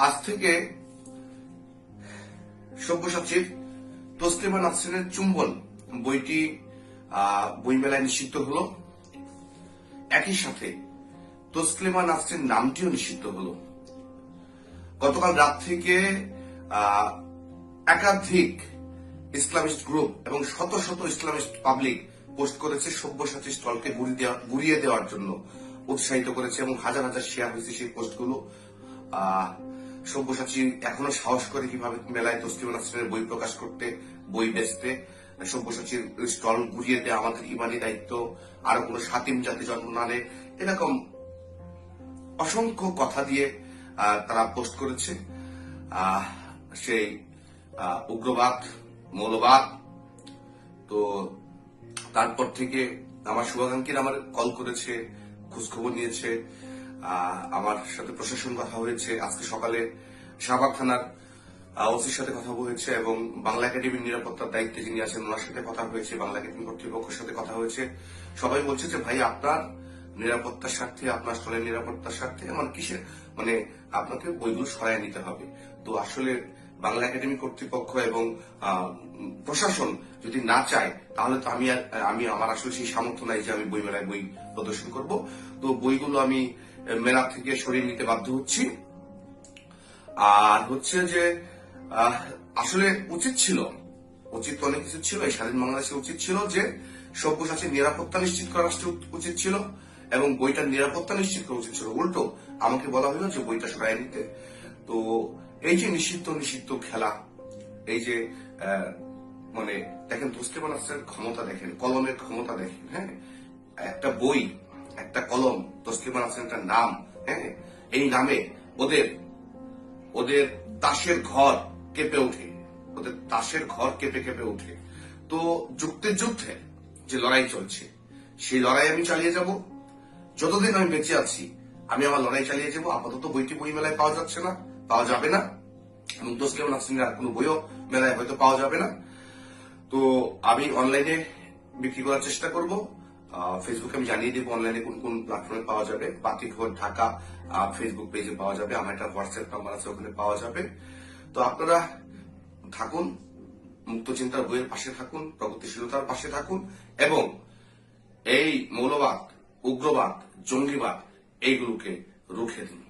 আজ থেকে সব্যসাচীর তসলিমা নাসরিনের চুম্বন বইটি বইমেলায় নিষিদ্ধ হলো। একই সাথে তসলিমা নাসরিন নামটিও নিষিদ্ধ হলো। গতকাল রাত থেকে একাধিক ইসলামিস্ট গ্রুপ এবং শত শত ইসলামিস্ট পাবলিক পোস্ট করেছে সব্যসাচী স্টলকে গুড়িয়ে দেওয়ার জন্য উৎসাহিত করেছে এবং হাজার হাজার শেয়ার হয়েছে সেই পোস্টগুলো। সব্যসাচী এখনো সাহস করে কিভাবে মেলায় তসলিমা নাসরিনের বই প্রকাশ করতে, বই বেচতে। সব্যসাচীর স্টল ঘুরিয়ে দেয় আমাদের ইমানি দায়িত্ব, আরো কোনো সাতিম জাতি জন্ম না নেয়, এরকম অসংখ্য কথা দিয়ে তারা পোস্ট করেছে। সেই উগ্রবাদ, মৌলবাদ। তো তারপর থেকে আমার শুভাকাঙ্ক্ষীরা আমার কল করেছে, খোঁজখবর নিয়েছে, আমার সাথে প্রশাসন কথা হয়েছে। আজকে সকালে শাহবাগ থানার ওসির সাথে কথা হয়েছে এবং বাংলা একাডেমির নিরাপত্তার দায়িত্বে যিনি আছেন ওনার সাথে কথা হয়েছে, বাংলা একাডেমি কর্তৃপক্ষের সাথে কথা হয়েছে। সবাই বলছে যে ভাই আপনার নিরাপত্তার স্বার্থে, আপনার স্থলের নিরাপত্তার স্বার্থে কিসের আপনাকে বইগুলো সরায় নিতে হবে। তো আসলে বাংলা একাডেমি কর্তৃপক্ষ এবং প্রশাসন যদি না চায় তাহলে তো আমি আমার আসলে সেই সামর্থ্য নাই যে আমি বইমেলায় বই প্রদর্শন করব। তো বইগুলো আমি মেলা থেকে সরিয়ে নিতে বাধ্য হচ্ছি। আর হচ্ছে যে আসলে উচিত অনেক কিছু ছিল। এই স্বাধীন বাংলাদেশে উচিত ছিল যে সব্যসাচীর নিরাপত্তা নিশ্চিত করা উচিত ছিল এবং বইটার নিরাপত্তা নিশ্চিত করা উচিত ছিল। উল্টো আমাকে বলা হলো যে বইটা সরাই নিতে। তো এই যে নিষিদ্ধ খেলা, এই যে দেখেন তসলিমা নাসরিনের ক্ষমতা দেখেন, কলমের ক্ষমতা দেখেন। হ্যাঁ, একটা বই, একটা কলম, তসলিমা নাসরিনের নাম, হ্যাঁ, এই নামে ওদের তাসের ঘর কেঁপে ওঠে, ওদের তাসের ঘর কেঁপে কেঁপে ওঠে। তো যুদ্ধে যে লড়াই চলছে সেই লড়াই আমি চালিয়ে যাব। যতদিন আমি বেঁচে আছি আমি আমার লড়াই চালিয়ে যাব। আপাতত বইটি বই মেলায় পাওয়া যাচ্ছে না, পাওয়া যাবে না, এবং তসলিমা নাসরিনের আর কোনো বইও মেলায় হয়তো পাওয়া যাবে না। তো আমি অনলাইনে বিক্রি করার চেষ্টা করব। ফেসবুকে আমি জানিয়ে দেবো অনলাইনে কোন কোন প্ল্যাটফর্মে পাওয়া যাবে। বাতিঘর ঢাকা ফেসবুক পেজে পাওয়া যাবে, আমার একটা হোয়াটসঅ্যাপ নাম্বার আছে, ওখানে পাওয়া যাবে। তো আপনারা থাকুন, মুক্ত চিন্তার বইয়ের পাশে থাকুন, প্রগতিশীলতার পাশে থাকুন এবং এই মৌলবাদ, উগ্রবাদ, জঙ্গিবাদ এইগুলোকে রুখে দিন।